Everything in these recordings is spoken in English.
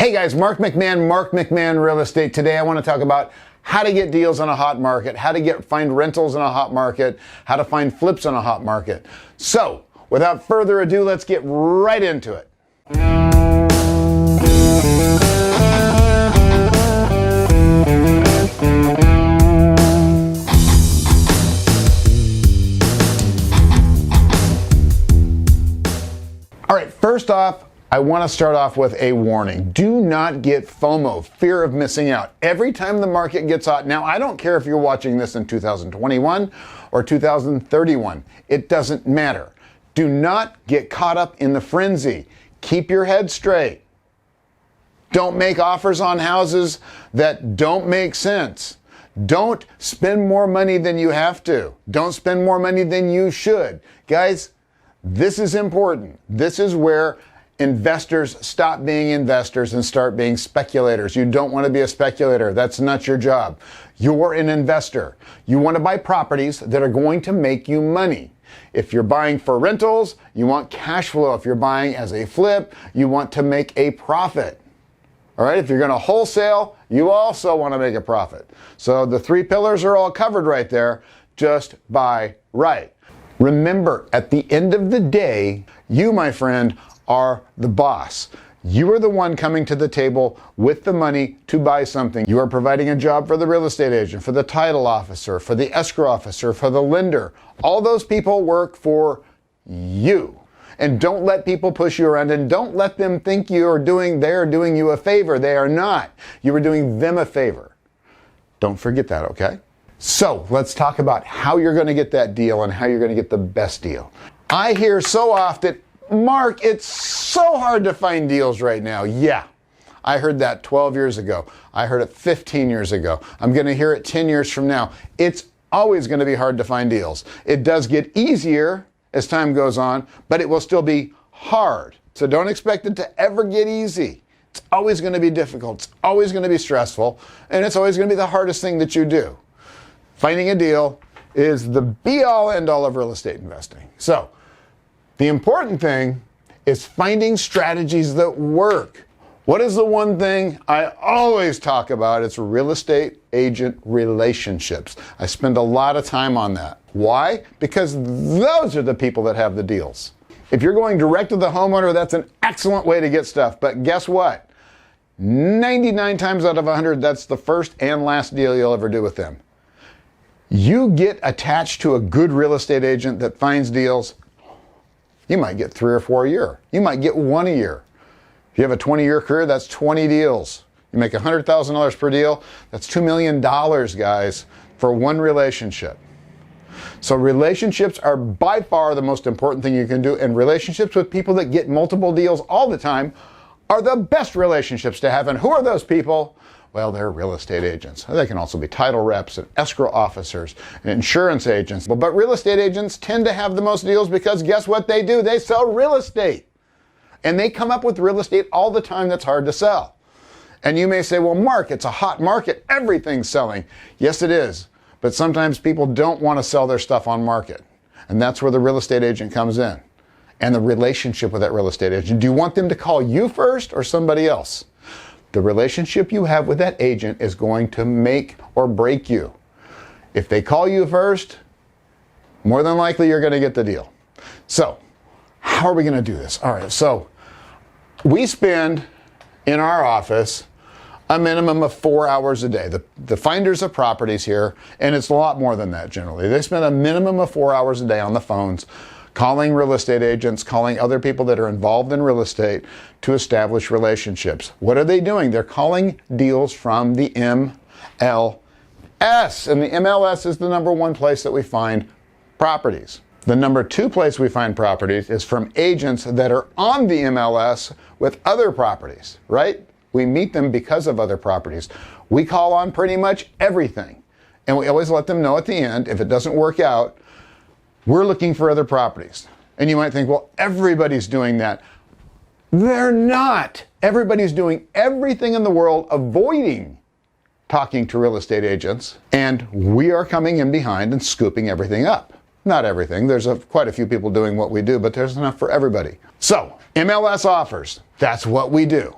Hey guys, Mark McMahon Real Estate. Today I want to talk about how to get deals in a hot market, how to find rentals in a hot market, how to find flips in a hot market. So, without further ado, let's get right into it. All right, first off, I want to start off with a warning. Do not get FOMO, fear of missing out. Every time the market gets hot, now I don't care if you're watching this in 2021 or 2031. It doesn't matter. Do not get caught up in the frenzy. Keep your head straight. Don't make offers on houses that don't make sense. Don't spend more money than you have to. Don't spend more money than you should. Guys, this is important. This is where investors stop being investors and start being speculators. You don't want to be a speculator. That's not your job. You're an investor. You want to buy properties that are going to make you money. If you're buying for rentals, you want cash flow. If you're buying as a flip, you want to make a profit. All right, if you're going to wholesale, you also want to make a profit. So the three pillars are all covered right there. Just buy right. Remember, at the end of the day, you, my friend, are the boss. You are the one coming to the table with the money to buy something. You are providing a job for the real estate agent, for the title officer, for the escrow officer, for the lender. All those people work for you. And don't let people push you around, and don't let them think they're doing you a favor. They are not. You are doing them a favor. Don't forget that, okay? So let's talk about how you're going to get that deal and how you're going to get the best deal. I hear so often, Mark, it's so hard to find deals right now. Yeah, I heard that 12 years ago. I heard it 15 years ago. I'm going to hear it 10 years from now. It's always going to be hard to find deals. It does get easier as time goes on, but it will still be hard. So don't expect it to ever get easy. It's always going to be difficult. It's always going to be stressful, and it's always going to be the hardest thing that you do. Finding a deal is the be-all, end-all of real estate investing. So the important thing is finding strategies that work. What is the one thing I always talk about? It's real estate agent relationships. I spend a lot of time on that. Why? Because those are the people that have the deals. If you're going direct to the homeowner, that's an excellent way to get stuff. But guess what? 99 times out of 100, that's the first and last deal you'll ever do with them. You get attached to a good real estate agent that finds deals, you might get 3 or 4 a year. You might get 1 a year. If you have a 20-year career, that's 20 deals. You make $100,000 per deal, that's $2 million, guys, for one relationship. So relationships are by far the most important thing you can do, and relationships with people that get multiple deals all the time are the best relationships to have. And who are those people? Well, they're real estate agents. They can also be title reps and escrow officers and insurance agents. But real estate agents tend to have the most deals because guess what they do? They sell real estate. And they come up with real estate all the time that's hard to sell. And you may say, well, Mark, it's a hot market. Everything's selling. Yes, it is. But sometimes people don't want to sell their stuff on market. And that's where the real estate agent comes in. And the relationship with that real estate agent. Do you want them to call you first or somebody else? The relationship you have with that agent is going to make or break you. If they call you first, more than likely you're going to get the deal. So, how are we going to do this? All right, so we spend in our office a minimum of 4 hours a day. The finders of properties here, and it's a lot more than that generally, they spend a minimum of 4 hours a day on the phones calling real estate agents, calling other people that are involved in real estate to establish relationships. What are they doing? They're calling deals from the MLS. And the MLS is the number one place that we find properties. The number two place we find properties is from agents that are on the MLS with other properties, right? We meet them because of other properties. We call on pretty much everything. And we always let them know at the end, if it doesn't work out, we're looking for other properties. And you might think, well, everybody's doing that. They're not. Everybody's doing everything in the world avoiding talking to real estate agents, and we are coming in behind and scooping everything up. Not everything. There's quite a few people doing what we do, but there's enough for everybody. So, MLS offers. That's what we do.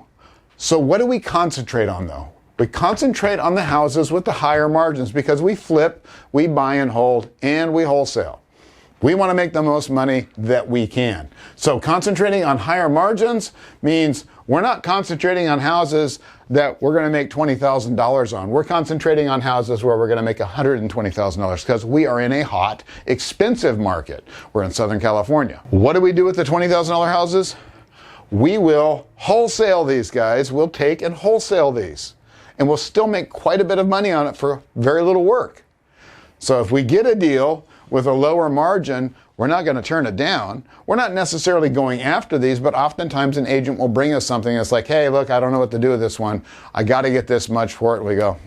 So what do we concentrate on though? We concentrate on the houses with the higher margins because we flip, we buy and hold, and we wholesale. We want to make the most money that we can. So concentrating on higher margins means we're not concentrating on houses that we're going to make $20,000 on. We're concentrating on houses where we're going to make $120,000 because we are in a hot, expensive market. We're in Southern California. What do we do with the $20,000 houses? We will wholesale these guys. We'll take and wholesale these. And we'll still make quite a bit of money on it for very little work. So if we get a deal with a lower margin, we're not going to turn it down. We're not necessarily going after these, but oftentimes an agent will bring us something that's like, hey, look, I don't know what to do with this one. I got to get this much for it. And we go,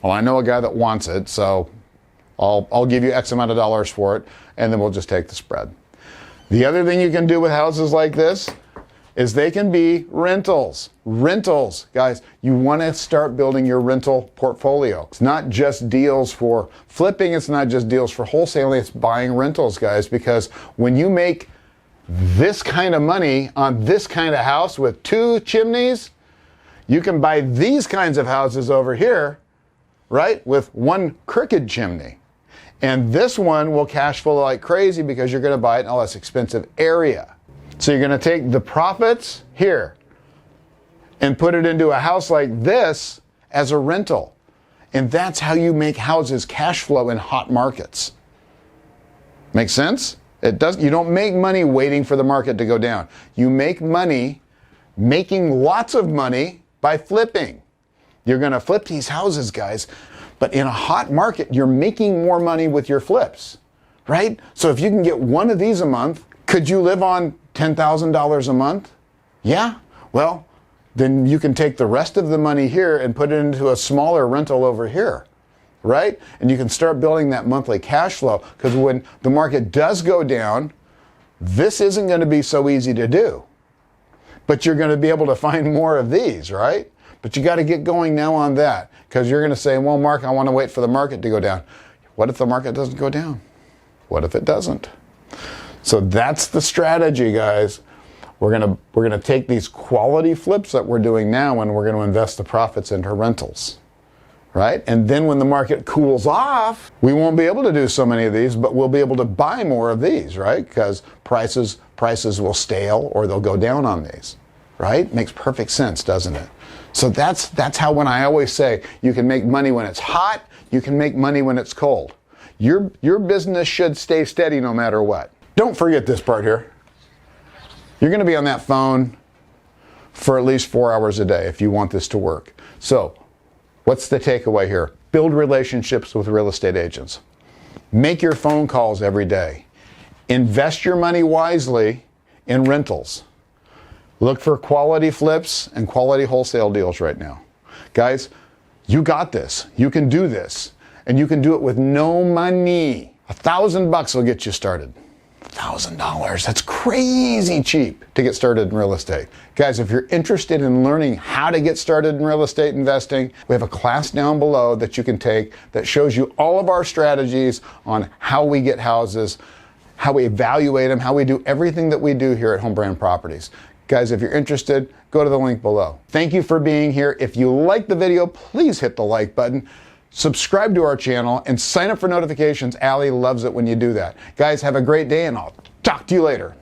well, I know a guy that wants it, so I'll give you X amount of dollars for it, and then we'll just take the spread. The other thing you can do with houses like this is they can be rentals. Rentals, guys, you want to start building your rental portfolio. It's not just deals for flipping, it's not just deals for wholesaling, it's buying rentals, guys, because when you make this kind of money on this kind of house with 2 chimneys, you can buy these kinds of houses over here, right, with 1 crooked chimney. And this one will cash flow like crazy because you're going to buy it in a less expensive area. So you're going to take the profits here and put it into a house like this as a rental. And that's how you make houses cash flow in hot markets. Make sense? It does. You don't make money waiting for the market to go down. You make money making lots of money by flipping. You're going to flip these houses, guys. But in a hot market, you're making more money with your flips, right? So if you can get 1 of these a month, could you live on $10,000 a month? Yeah. Well, then you can take the rest of the money here and put it into a smaller rental over here, right? And you can start building that monthly cash flow because when the market does go down, this isn't going to be so easy to do. But you're going to be able to find more of these, right? But you got to get going now on that because you're going to say, well, Mark, I want to wait for the market to go down. What if the market doesn't go down? What if it doesn't? So that's the strategy, guys. We're gonna take these quality flips that we're doing now and we're going to invest the profits into rentals, right? And then when the market cools off, we won't be able to do so many of these, but we'll be able to buy more of these, right? Because prices will stale or they'll go down on these, right? Makes perfect sense, doesn't it? So that's how when I always say you can make money when it's hot, you can make money when it's cold. Your business should stay steady no matter what. Don't forget this part here. You're going to be on that phone for at least 4 hours a day if you want this to work. So what's the takeaway here? Build relationships with real estate agents. Make your phone calls every day. Invest your money wisely in rentals. Look for quality flips and quality wholesale deals right now. Guys, you got this. You can do this. And you can do it with no money. $1,000 will get you started. $1,000. That's crazy cheap to get started in real estate. Guys, if you're interested in learning how to get started in real estate investing, we have a class down below that you can take that shows you all of our strategies on how we get houses, how we evaluate them, how we do everything that we do here at Home Brand Properties. Guys, if you're interested, go to the link below. Thank you for being here. If you liked the video, please hit the like button. Subscribe to our channel and sign up for notifications. Allie loves it when you do that. Guys, have a great day and I'll talk to you later.